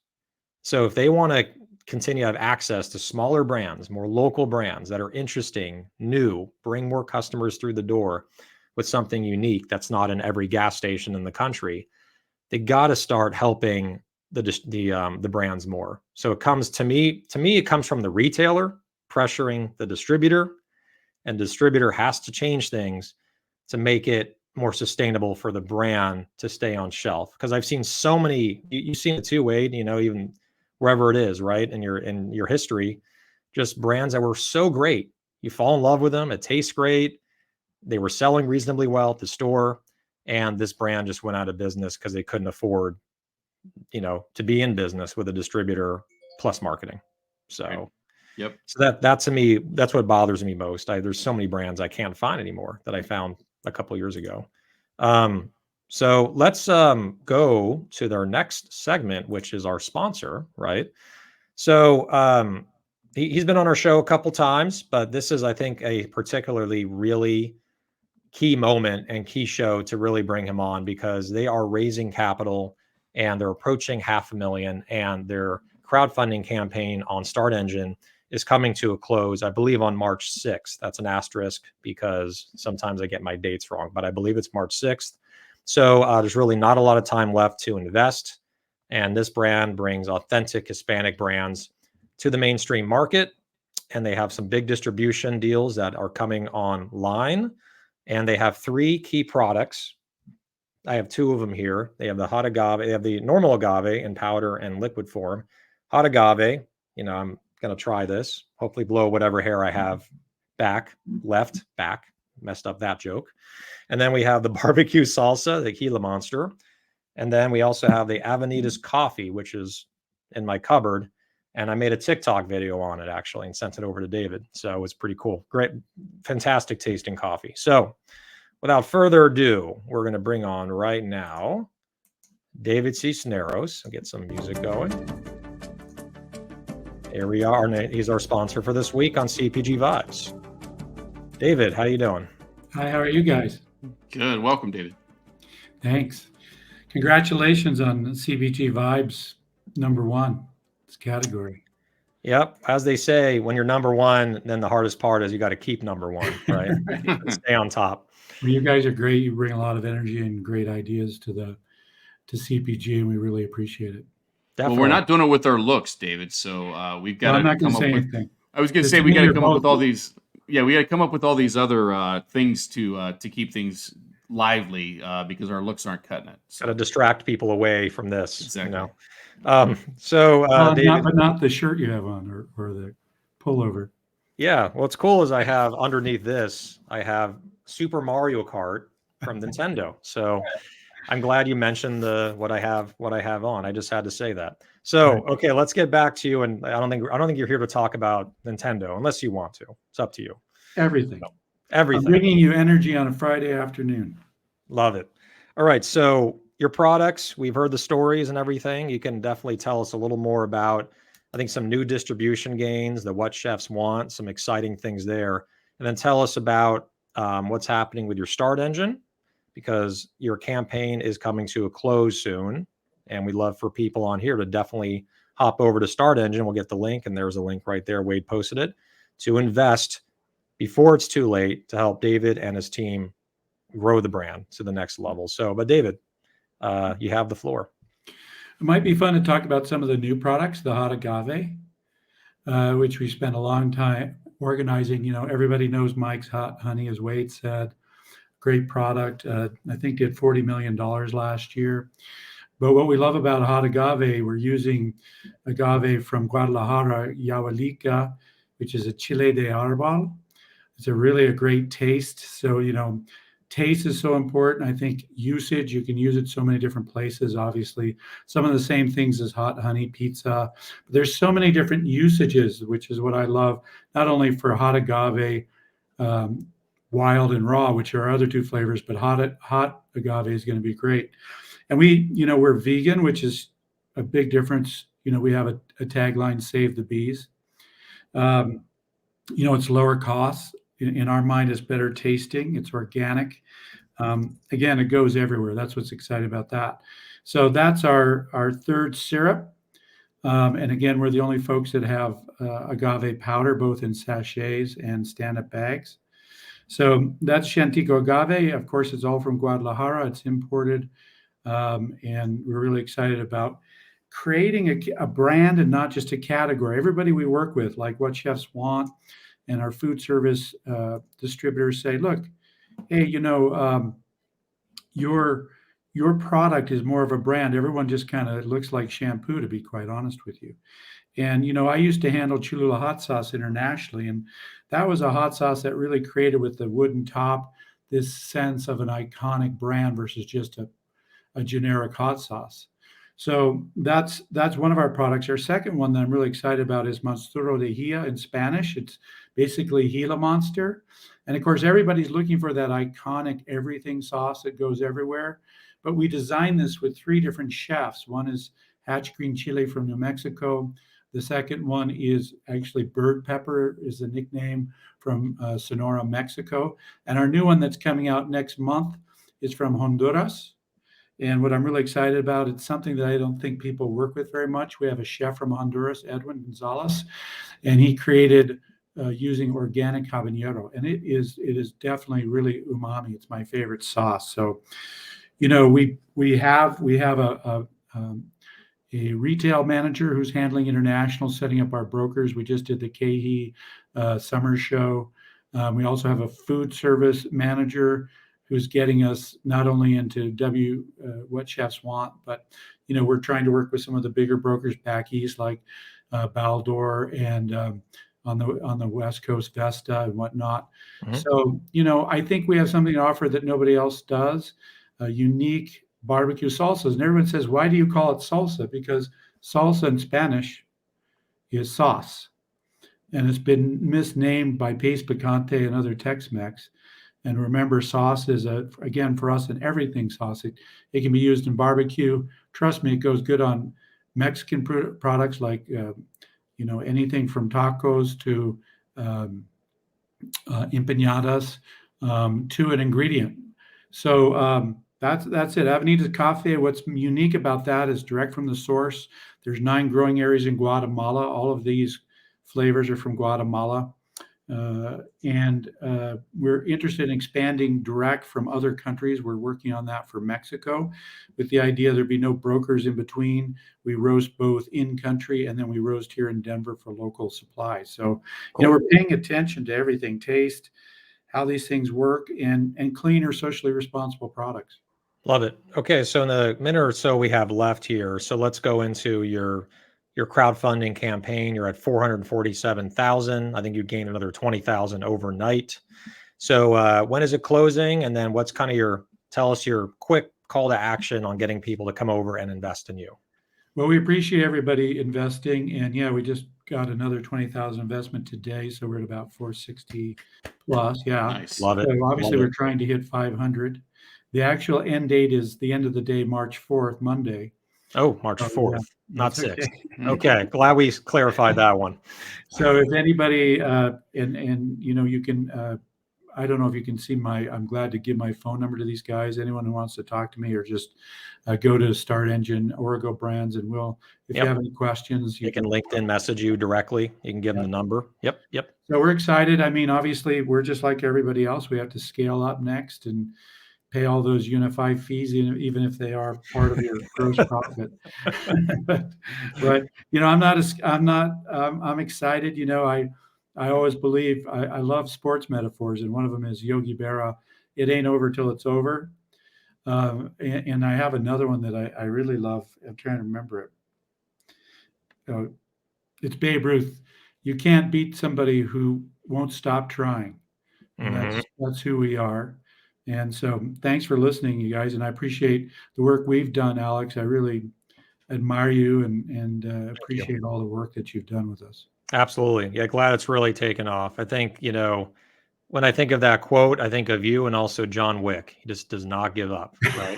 So if they want to continue to have access to smaller brands, more local brands that are interesting, new, bring more customers through the door with something unique that's not in every gas station in the country, they got to start helping the brands more. So it comes to me, it comes from the retailer pressuring the distributor, and distributor has to change things to make it more sustainable for the brand to stay on shelf. Because I've seen so many, you've seen it too, Wade, even wherever it is, right? In your history, just brands that were so great. You fall in love with them. It tastes great. They were selling reasonably well at the store. And this brand just went out of business because they couldn't afford, to be in business with a distributor plus marketing. So, right. Yep. So that to me, that's what bothers me most. There's so many brands I can't find anymore that I found a couple years ago. So let's go to our next segment, which is our sponsor, right? So he's been on our show a couple times, but this is, I think, a particularly really key moment and key show to really bring him on, because they are raising capital and they're approaching $500,000, and their crowdfunding campaign on Start Engine is coming to a close, I believe, on March 6th. That's an asterisk because sometimes I get my dates wrong, but I believe it's March 6th. So there's really not a lot of time left to invest. And this brand brings authentic Hispanic brands to the mainstream market. And they have some big distribution deals that are coming online. And they have 3 key products. I have 2 of them here. They have the hot agave. They have the normal agave in powder and liquid form. Hot agave, I'm going to try this. Hopefully blow whatever hair I have back, messed up that joke. And then we have the barbecue salsa, the Gila Monster. And then we also have the Avenidas coffee, which is in my cupboard. And I made a TikTok video on it, actually, and sent it over to David. So it was pretty cool. Great, fantastic tasting coffee. So without further ado, we're going to bring on right now David Cisneros. I'll get some music going. Here we are. He's our sponsor for this week on CPG Vibes. David, how you doing? Hi, how are you guys? Good. Welcome, David. Thanks. Congratulations on CPG Vibes #1 category. Yep. As they say, when you're number one, then the hardest part is you got to keep number one, right? Stay on top. Well, you guys are great. You bring a lot of energy and great ideas to to CPG, and we really appreciate it. Definitely. Well, we're not doing it with our looks, David. So we've got I'm to not going come to up say with. anything. I was going to say we got to come up with all these. Yeah, we got to come up with all these other things to keep things lively because our looks aren't cutting it. So. Got to distract people away from this. Exactly. You know? David, not the shirt you have on or the pullover. Yeah, what's cool is I have underneath this, I have Super Mario Kart from Nintendo. So I'm glad you mentioned what I have on. I just had to say that. So okay, let's get back to you. And I don't think you're here to talk about Nintendo unless you want to. It's up to you. Everything. Everything. I'm bringing you energy on a Friday afternoon. Love it. All right. So your products, we've heard the stories and everything. You can definitely tell us a little more about, I think, some new distribution gains, the What Chefs Want, some exciting things there. And then tell us about what's happening with your Start Engine, because your campaign is coming to a close soon. And we'd love for people on here to definitely hop over to Start Engine. We'll get the link, and there's a link right there. Wade posted it, to invest before it's too late to help David and his team grow the brand to the next level. So, but David, you have the floor. It might be fun to talk about some of the new products, the hot agave, which we spent a long time organizing. You know, everybody knows Mike's Hot Honey, as Wade said. Great product. I think did $40 million last year. But what we love about hot agave, we're using agave from Guadalajara, Yahualica, which is a chile de árbol. It's a great taste. So, you know, taste is so important. I think usage, you can use it so many different places. Obviously, some of the same things as hot honey, pizza. But there's so many different usages, which is what I love, not only for hot agave, wild and raw, which are our other two flavors, but hot agave is going to be great. And we're vegan, which is a big difference. You know, we have a tagline, Save the Bees. It's lower cost. In our mind, it's better tasting. It's organic. Again, it goes everywhere. That's what's exciting about that. So that's our third syrup. And again, we're the only folks that have agave powder, both in sachets and stand-up bags. So that's Chantico agave. Of course, it's all from Guadalajara. It's imported. And we're really excited about creating a brand and not just a category. Everybody we work with, like What Chefs Want, and our food service distributors say, look, hey, your product is more of a brand. Everyone just kind of looks like shampoo, to be quite honest with you. And, I used to handle Cholula hot sauce internationally, and that was a hot sauce that really created, with the wooden top, this sense of an iconic brand versus just a generic hot sauce. So that's one of our products. Our second one that I'm really excited about is Monstro de Gia in Spanish. It's basically Gila Monster. And of course, everybody's looking for that iconic everything sauce that goes everywhere. But we designed this with 3 different chefs. One is Hatch Green Chile from New Mexico. The second one is actually Bird Pepper, is the nickname, from Sonora, Mexico. And our new one that's coming out next month is from Honduras. And what I'm really excited about, it's something that I don't think people work with very much. We have a chef from Honduras, Edwin Gonzalez, and he created using organic habanero, and it is definitely really umami. It's my favorite sauce. So, we have a retail manager who's handling international, setting up our brokers. We just did the KE summer show. We also have a food service manager who's getting us not only into What Chefs Want, but we're trying to work with some of the bigger brokers back east, like Baldor, and on the West Coast, Vesta and whatnot. Mm-hmm. So I think we have something to offer that nobody else does. Unique barbecue salsas, and everyone says, why do you call it salsa? Because salsa in Spanish is sauce, and it's been misnamed by Pace Picante and other Tex-Mex. And remember, sauce is, again, for us, an everything sauce. It can be used in barbecue. Trust me, it goes good on Mexican products like, anything from tacos to empanadas to an ingredient. So that's it. Avenida Cafe, what's unique about that is direct from the source. There's 9 growing areas in Guatemala. All of these flavors are from Guatemala. And we're interested in expanding direct from other countries. We're working on that for Mexico with the idea there'd be no brokers in between. We roast both in country and then we roast here in Denver for local supply. So, Cool. we're paying attention to everything, taste, how these things work, and cleaner, socially responsible products. Love it. Okay, so in the minute or so we have left here, so let's go into your crowdfunding campaign. You're at 447,000. I think you gained another 20,000 overnight. So when is it closing? And then what's kind of tell us your quick call to action on getting people to come over and invest in you. Well, we appreciate everybody investing, and yeah, we just got another 20,000 investment today, so we're at about 460 plus. Yeah, Nice. Love it. so obviously Love we're trying to hit 500. The actual end date is the end of the day, March 4th, Monday. Oh, March 4th, yeah, not that's 6th. okay. Okay, glad we clarified that one. So if anybody, and you can, I don't know if you can see I'm glad to give my phone number to these guys. Anyone who wants to talk to me, or just go to Start Engine, Origo Brands, and if you have any questions, They can LinkedIn message you directly. You can give them the number. Yep. So we're excited. I mean, obviously, we're just like everybody else. We have to scale up next and pay all those unified fees, even if they are part of your gross profit. but I'm excited. I always believe I love sports metaphors, and one of them is Yogi Berra. It ain't over till it's over. And I have another one that I really love. I'm trying to remember it. It's Babe Ruth. You can't beat somebody who won't stop trying. And that's who we are. And so thanks for listening, you guys. And I appreciate the work we've done, Alex. I really admire you and appreciate all the work that you've done with us. Absolutely. Yeah, glad it's really taken off. I think, when I think of that quote, I think of you and also John Wick. He just does not give up, right?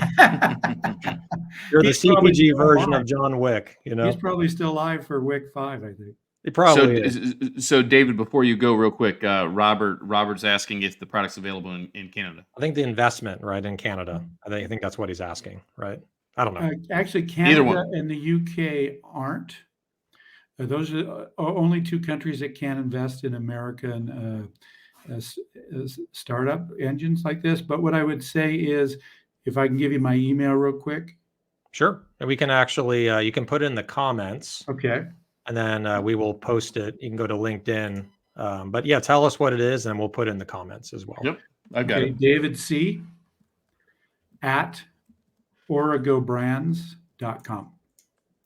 You're the CPG version of John Wick, He's probably still alive for Wick 5, I think. It probably is. So David, before you go real quick, Robert's asking if the product's available in Canada. I think the investment, right, in Canada. I think that's what he's asking, right? I don't know. Actually, Canada and the UK aren't. Those are only two countries that can invest in American as startup engines like this. But what I would say is, if I can give you my email real quick. Sure. And we can actually, you can put it in the comments. Okay. And then we will post it. You can go to LinkedIn. But yeah, tell us what it is, and we'll put it in the comments as well. Yep. I've got it. David C. at origobrands.com.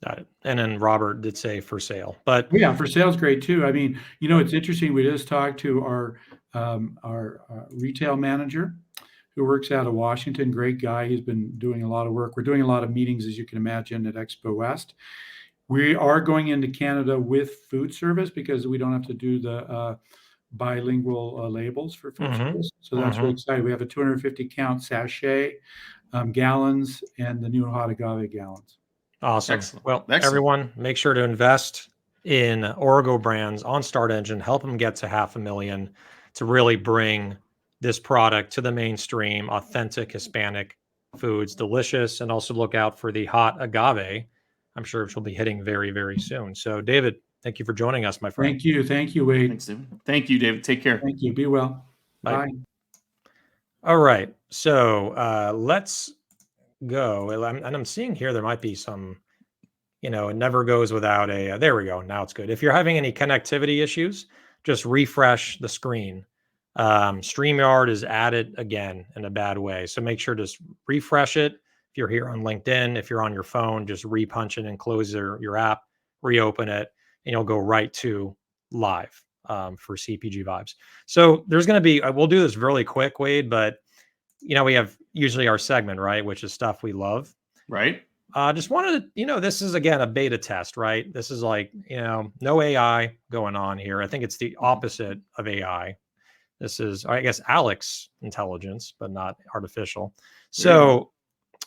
Got it. And then Robert did say for sale, but yeah, for sale is great too. I mean, it's interesting. We just talked to our retail manager who works out of Washington. Great guy. He's been doing a lot of work. We're doing a lot of meetings, as you can imagine, at Expo West. We are going into Canada with food service because we don't have to do the bilingual labels for food service. So that's really exciting. We have a 250 count sachet, gallons, and the new hot agave gallons. Awesome. Excellent. Well, everyone, make sure to invest in Origo Brands on Start Engine. Help them get to 500,000 to really bring this product to the mainstream. Authentic Hispanic foods, delicious, and also look out for the hot agave. I'm sure she'll be hitting very, very soon. So, David, thank you for joining us, my friend. Thank you, Wade. Thanks, David. Thank you, David. Take care. Thank you. Be well. Bye. All right. So let's go. And I'm seeing here there might be some, it never goes without a, there we go. Now it's good. If you're having any connectivity issues, just refresh the screen. StreamYard is added again in a bad way. So make sure to refresh it. If you're here on LinkedIn, if you're on your phone, just repunch it and close your app, reopen it, and you'll go right to live for CPG Vibes. So there's going to be, we'll do this really quick, Wade, but we have usually our segment, right? Which is stuff we love. Right. Just wanted to, this is again a beta test, right? This is like, no AI going on here. I think it's the opposite of AI. This is, I guess, Alex intelligence, but not artificial. So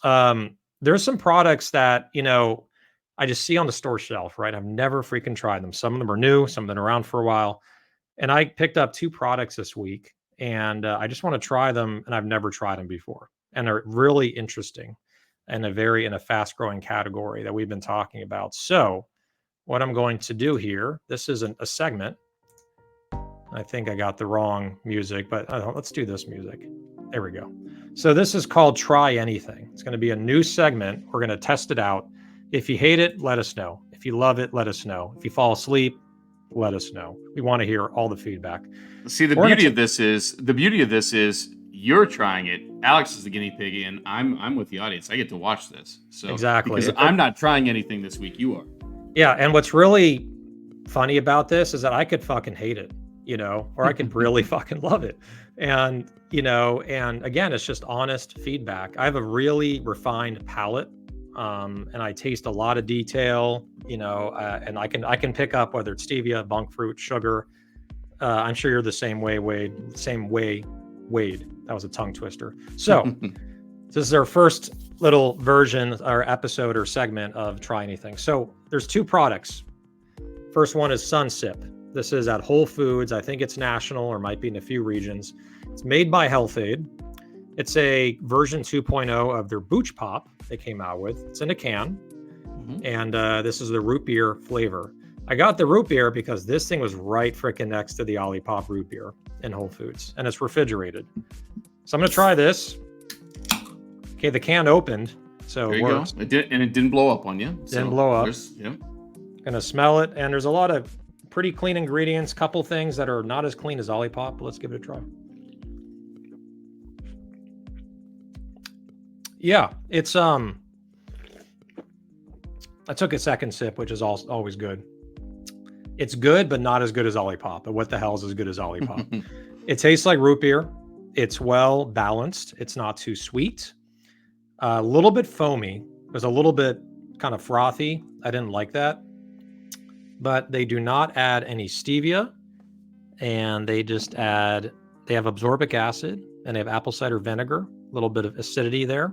there's some products that, I just see on the store shelf, right? I've never freaking tried them. Some of them are new, some of them are around for a while. And I picked up 2 products this week, and I just want to try them, and I've never tried them before. And they're really interesting and in a fast growing category that we've been talking about. So what I'm going to do here, this isn't a segment. I think I got the wrong music, but let's do this music. There we go. So this is called Try Anything. It's going to be a new segment. We're going to test it out. If you hate it, let us know. If you love it, let us know. If you fall asleep, let us know. We want to hear all the feedback. See, the beauty of this is you're trying it. Alex is the guinea pig, and I'm with the audience. I get to watch this. So exactly, because I'm not trying anything this week. You are. Yeah, and what's really funny about this is that I could fucking hate it, or I could really fucking love it. And, and again, it's just honest feedback. I have a really refined palate, and I taste a lot of detail, and I can pick up whether it's stevia, monk fruit, sugar. I'm sure you're the same way, Wade. Wade. That was a tongue twister. So this is our first little version or episode or segment of Try Anything. So there's two products. First one is Sunsip. This is at Whole Foods. I think it's national or might be in a few regions. It's made by Health Aid. It's a version 2.0 of their Booch Pop they came out with. It's in a can. And this is the root beer flavor. I got the root beer because this thing was right freaking next to the Olipop root beer in Whole Foods, and it's refrigerated. So I'm going to try this. Okay, the can opened, so there it you works. Go. It didn't blow up on you. Didn't blow up. Yeah. Gonna smell it, and there's a lot of pretty clean ingredients. Couple things that are not as clean as Olipop, but let's give it a try. Yeah, it's I took a second sip, which is always good. It's good, but not as good as Olipop. But what the hell is as good as Olipop? It tastes like root beer. It's well balanced. It's not too sweet. A little bit foamy. It was a little bit kind of frothy. I didn't like that. But they do not add any stevia. And they have absorbic acid, and they have apple cider vinegar, a little bit of acidity there.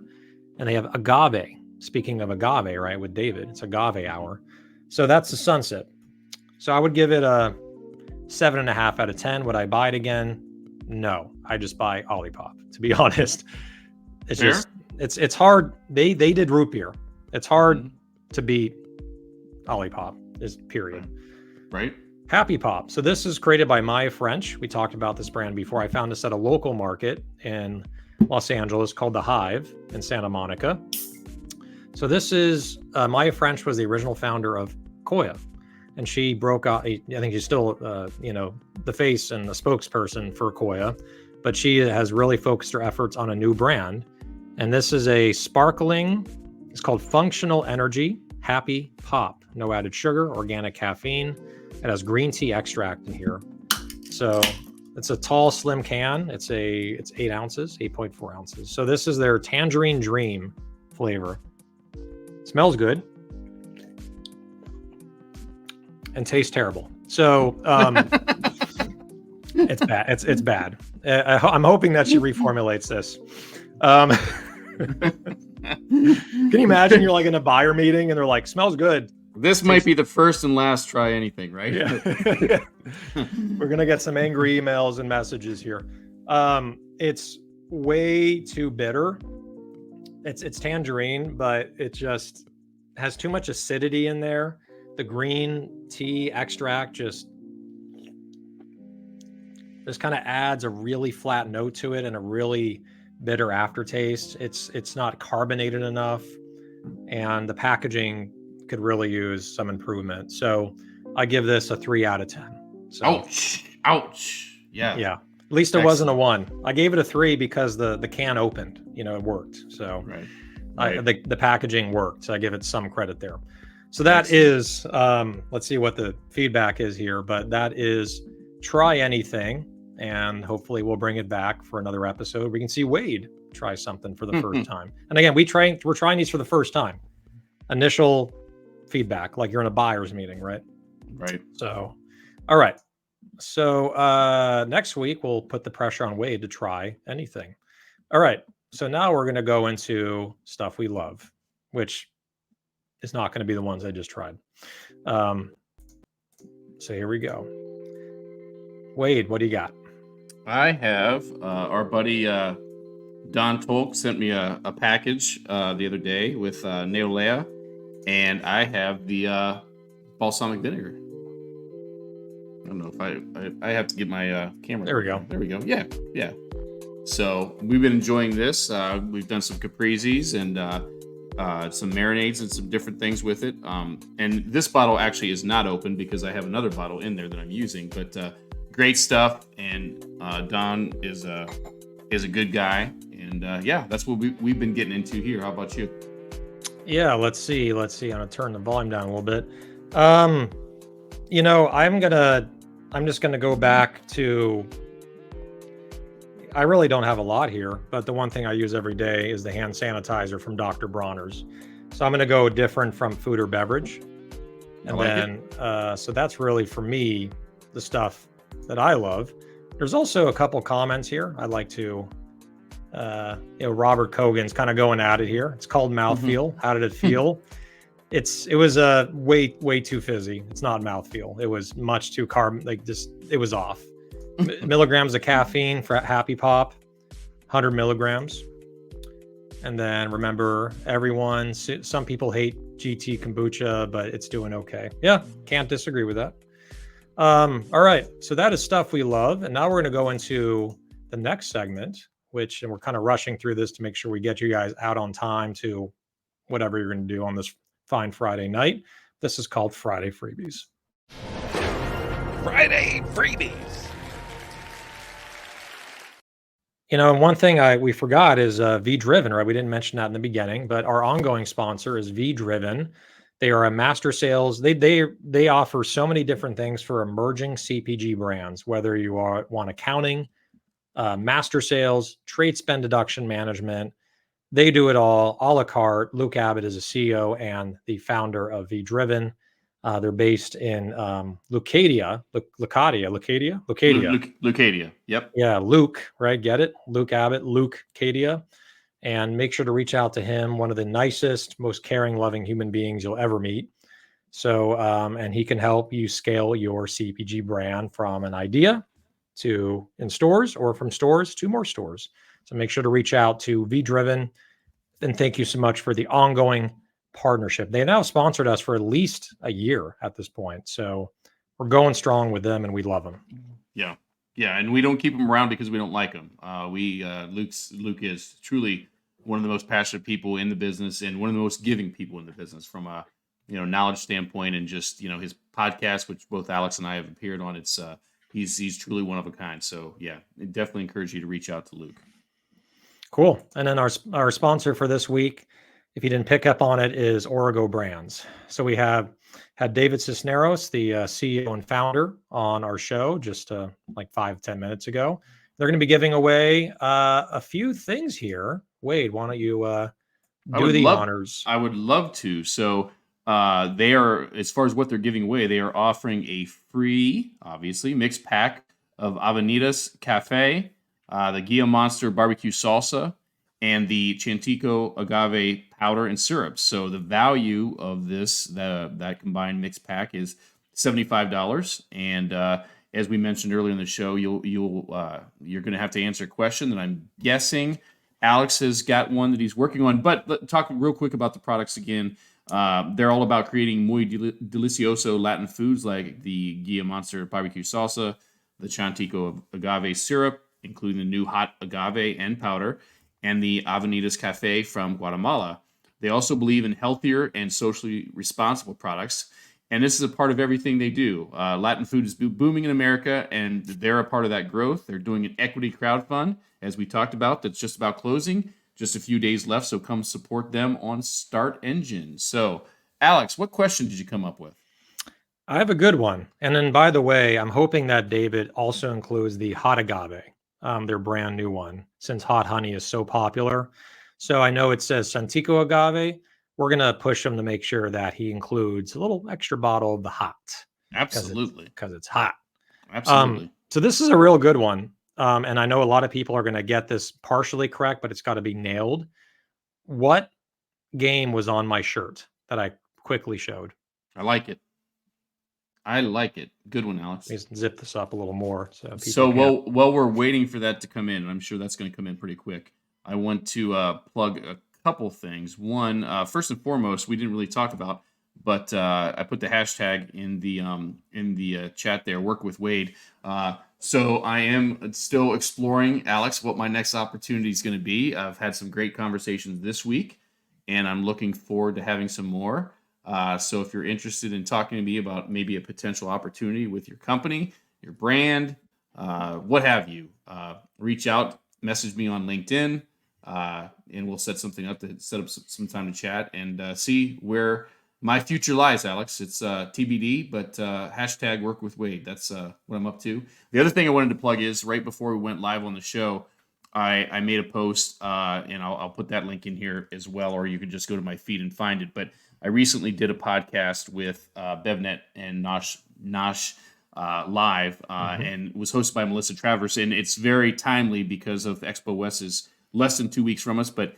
And they have agave. Speaking of agave, right, with David, it's agave hour. So that's the Sunsip. So I would give it a 7.5 out of 10. Would I buy it again? No, I just buy Olipop, to be honest. It's Fair? just, it's hard. They did root beer. It's hard to beat Olipop, is period. Right. Happy Pop. So this is created by Maya French. We talked about this brand before. I found this at a local market in Los Angeles called The Hive in Santa Monica. So this is, Maya French was the original founder of Koya. And she broke out, I think she's still, the face and the spokesperson for Koya, but she has really focused her efforts on a new brand. And this is a sparkling, it's called Functional Energy Happy Pop. No added sugar, organic caffeine. It has green tea extract in here. So it's a tall, slim can. It's 8 ounces, 8.4 ounces. So this is their Tangerine Dream flavor. Smells good. And tastes terrible. So it's bad. It's bad. I'm hoping that she reformulates this. Can you imagine you're like in a buyer meeting and they're like, smells good. This might be the first and last Try Anything, right? Yeah. We're gonna get some angry emails and messages here. It's way too bitter. It's tangerine, but it just has too much acidity in there. The green tea extract just kind of adds a really flat note to it and a really bitter aftertaste. It's not carbonated enough, and the packaging could really use some improvement. So I give this a 3 out of 10. So, ouch. Yeah. At least it wasn't a 1. I gave it a 3 because the can opened. It worked. So right. The packaging worked. So I give it some credit there. So that is, let's see what the feedback is here, but that is Try Anything, and hopefully we'll bring it back for another episode. We can see Wade try something for the first time. And again, we're trying these for the first time. Initial feedback, like you're in a buyer's meeting, right? Right. So, all right. So next week we'll put the pressure on Wade to try anything. All right. So now we're going to go into stuff we love, which is not going to be the ones I just tried. So here we go. Wade, what do you got? I have our buddy Don Tolk sent me a package the other day with Neolea, and I have the balsamic vinegar. don't know if I have to get my camera. There we go. There we go. Yeah. So we've been enjoying this. We've done some caprizes and some marinades and some different things with it. And this bottle actually is not open because I have another bottle in there that I'm using. But great stuff. And Don is a good guy. And that's what we've been getting into here. How about you? Yeah, let's see. I'm gonna turn the volume down a little bit. I'm just gonna go back to. I really don't have a lot here, but the one thing I use every day is the hand sanitizer from Dr. Bronner's. So I'm gonna go different from food or beverage, and so that's really for me the stuff that I love. There's also a couple comments here I'd like to. Robert Kogan's kind of going at it here. It's called mouthfeel. How did it feel? It was way too fizzy. It's not mouthfeel. It was much too it was off. Milligrams of caffeine for Happy Pop, 100 milligrams. And then remember, some people hate GT kombucha, but it's doing okay. Yeah, can't disagree with that. All right, so that is stuff we love. And now we're going to go into the next segment, and we're kind of rushing through this to make sure we get you guys out on time to whatever you're going to do on this fine Friday night. This is called Friday Freebies. Friday Freebies. One thing we forgot is V Driven, right? We didn't mention that in the beginning, but our ongoing sponsor is V Driven. They are a master sales. They offer so many different things for emerging CPG brands, whether you want accounting, master sales, trade spend deduction management. They do it all a la carte. Luke Abbott is a CEO and the founder of V Driven. They're based in Lucadia. Yep. Yeah, Luke, right? Get it? Luke Abbott, Lucadia. And make sure to reach out to him. One of the nicest, most caring, loving human beings you'll ever meet. So, and he can help you scale your CPG brand from an idea to in stores, or from stores to more stores. So make sure to reach out to V Driven. And thank you so much for the ongoing partnership. They now sponsored us for at least a year at this point. So we're going strong with them and we love them. Yeah. And we don't keep them around because we don't like them. Luke is truly one of the most passionate people in the business and one of the most giving people in the business from a, knowledge standpoint, and just, his podcast, which both Alex and I have appeared on. It's, he's truly one of a kind. So yeah, I definitely encourage you to reach out to Luke. Cool. And then our sponsor for this week, if you didn't pick up on it, is Origo Brands. So we had David Cisneros, the CEO and founder, on our show just like 5-10 minutes ago. They're going to be giving away a few things here. Wade, why don't you do the honors? I would love to. So they are, as far as what they're giving away, they are offering a free, obviously, mixed pack of Avenidas Cafe, the Guia Monster barbecue salsa, and the Chantico agave powder and syrup. So the value of that combined mixed pack is $75. And as we mentioned earlier in the show, you're going to have to answer a question that I'm guessing Alex has got one that he's working on. But let's talk real quick about the products again. They're all about creating muy delicioso Latin foods like the Guia Monster barbecue salsa, the Chantico agave syrup, including the new hot agave and powder, and the Avenidas Cafe from Guatemala. They also believe in healthier and socially responsible products, and this is a part of everything they do. Latin food is booming in America, and they're a part of that growth. They're doing an equity crowdfund, as we talked about, that's just about closing. Just a few days left, so come support them on Start Engine. So, Alex, what question did you come up with? I have a good one. And then, by the way, I'm hoping that David also includes the hot agave, their brand new one, since hot honey is so popular. So I know it says Chantico agave. We're going to push him to make sure that he includes a little extra bottle of the hot. Absolutely. Because it's hot. Absolutely. So this is a real good one. And I know a lot of people are going to get this partially correct, but it's got to be nailed. What game was on my shirt that I quickly showed? I like it. Good one, Alex. Let me zip this up a little more. So while we're waiting for that to come in, I'm sure that's going to come in pretty quick, I want to plug a couple things. One, first and foremost, we didn't really talk about, but I put the hashtag in the chat there. Work with Wade. So I am still exploring, Alex, what my next opportunity is going to be. I've had some great conversations this week, and I'm looking forward to having some more. So if you're interested in talking to me about maybe a potential opportunity with your company, your brand, what have you, reach out, message me on LinkedIn, and we'll set something up to set up some time to chat and see where my future lies, Alex. It's TBD, but hashtag work with Wade. That's what I'm up to. The other thing I wanted to plug is right before we went live on the show, I made a post, and I'll put that link in here as well, or you can just go to my feed and find it. But I recently did a podcast with BevNet and Nosh live, and it was hosted by Melissa Travers, and it's very timely because of Expo West is less than 2 weeks from us, but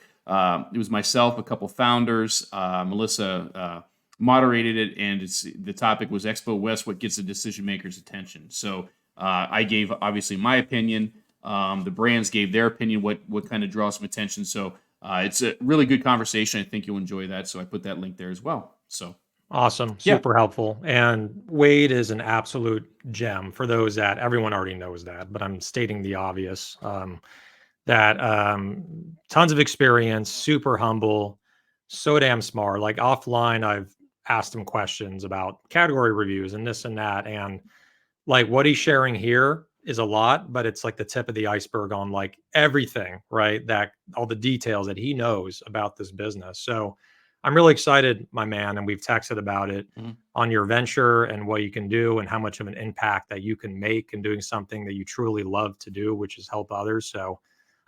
it was myself, a couple founders, Melissa moderated it, and the topic was Expo West, what gets the decision makers' attention. So I gave obviously my opinion. The brands gave their opinion, what kind of draws some attention. So it's a really good conversation. I think you'll enjoy that. So I put that link there as well. So awesome, super helpful. And Wade is an absolute gem for those that everyone already knows that, but I'm stating the obvious. That tons of experience, super humble, so damn smart. Like offline, I've asked him questions about category reviews and this and that. And like what he's sharing here is a lot, but it's like the tip of the iceberg on like everything, right? That all the details that he knows about this business. So I'm really excited, my man. And we've texted about it on your venture and what you can do and how much of an impact that you can make in doing something that you truly love to do, which is help others. So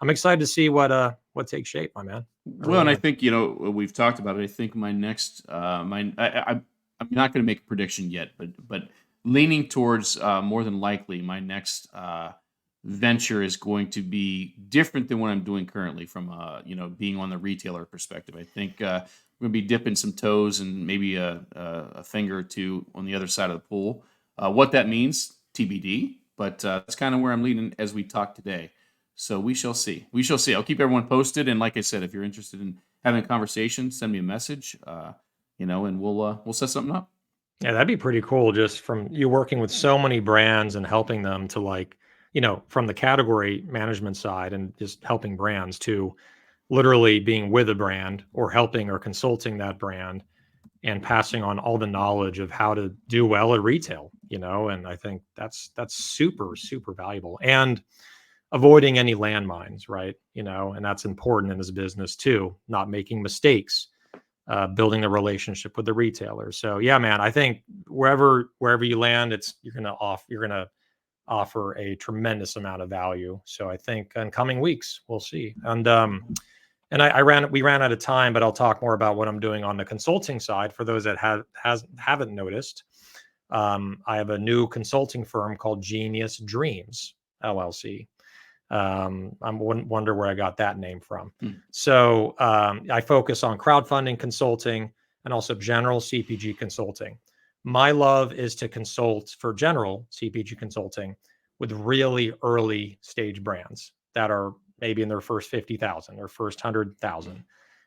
I'm excited to see what takes shape, my man. Well, and I think we've talked about it. I think my next I'm not going to make a prediction yet, but leaning towards more than likely my next venture is going to be different than what I'm doing currently from being on the retailer perspective. I think we're going to be dipping some toes and maybe a finger or two on the other side of the pool. What that means, TBD. But that's kind of where I'm leaning as we talk today. So we shall see. We shall see. I'll keep everyone posted. And like I said, if you're interested in having a conversation, send me a message. And we'll set something up. Yeah, that'd be pretty cool. Just from you working with so many brands and helping them to like, from the category management side and just helping brands to literally being with a brand or helping or consulting that brand and passing on all the knowledge of how to do well at retail, and I think that's super, super valuable. And avoiding any landmines, right? And that's important in this business too, not making mistakes, building a relationship with the retailer. So yeah, man, I think wherever you land, you're going to offer a tremendous amount of value. So I think in coming weeks, we'll see. And we ran out of time, but I'll talk more about what I'm doing on the consulting side for those that haven't noticed. I have a new consulting firm called Genius Dreams LLC. I wonder where I got that name from. So I focus on crowdfunding consulting and also general CPG consulting. My love is to consult for general CPG consulting with really early stage brands that are maybe in their first 50,000 or first 100,000,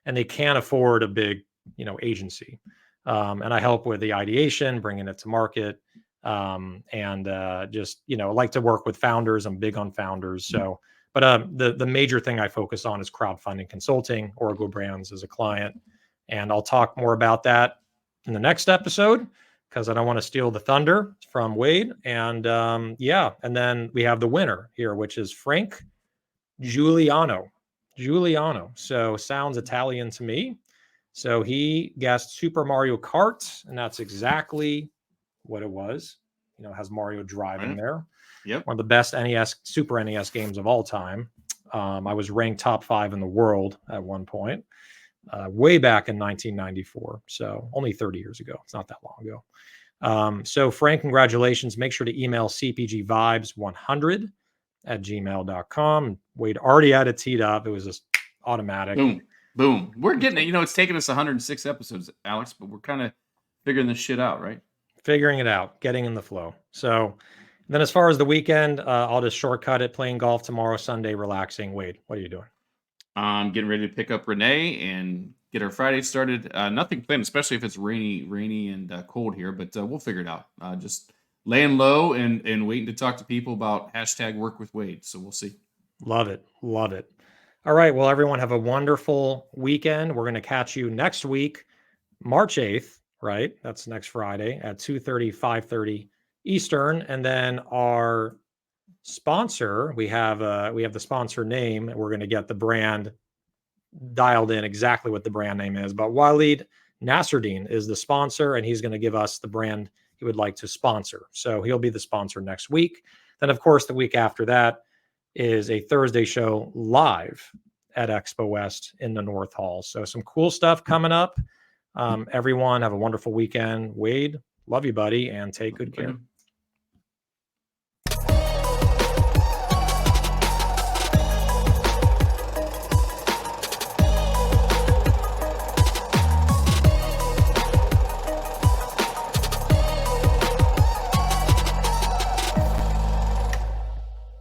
and they can't afford a big, agency. And I help with the ideation, bringing it to market. Just I like to work with founders. I'm big on founders. So, but the major thing I focus on is crowdfunding consulting. Oracle Brands as a client, and I'll talk more about that in the next episode because I don't want to steal the thunder from Wade. And and then we have the winner here, which is Frank Giuliano. So sounds Italian to me. So he guessed Super Mario Kart, and that's exactly what it was. Has Mario driving there. Yep. One of the best Super NES games of all time. I was ranked top 5 in the world at one point, way back in 1994. So only 30 years ago. It's not that long ago. So Frank, congratulations. Make sure to email cpgvibes100@gmail.com. Wade already had it teed up. It was just automatic. Boom. We're getting it. It's taken us 106 episodes, Alex, but we're kind of figuring this shit out, right? Figuring it out, getting in the flow. So then as far as the weekend, I'll just shortcut it, playing golf tomorrow, Sunday, relaxing. Wade, what are you doing? Getting ready to pick up Renee and get our Friday started. Nothing planned, especially if it's rainy and cold here, but we'll figure it out. Just laying low and waiting to talk to people about #WorkWithWade. So we'll see. Love it. Love it. All right. Well, everyone have a wonderful weekend. We're going to catch you next week, March 8th, right? That's next Friday at 2:30, 5:30 Eastern. And then our sponsor, we have the sponsor name. We're going to get the brand dialed in, exactly what the brand name is. But Waleed Nasruddin is the sponsor, and he's going to give us the brand he would like to sponsor. So he'll be the sponsor next week. Then, of course, the week after that is a Thursday show live at Expo West in the North Hall. So some cool stuff coming up. Everyone have a wonderful weekend. Wade, love you, buddy, and take good care.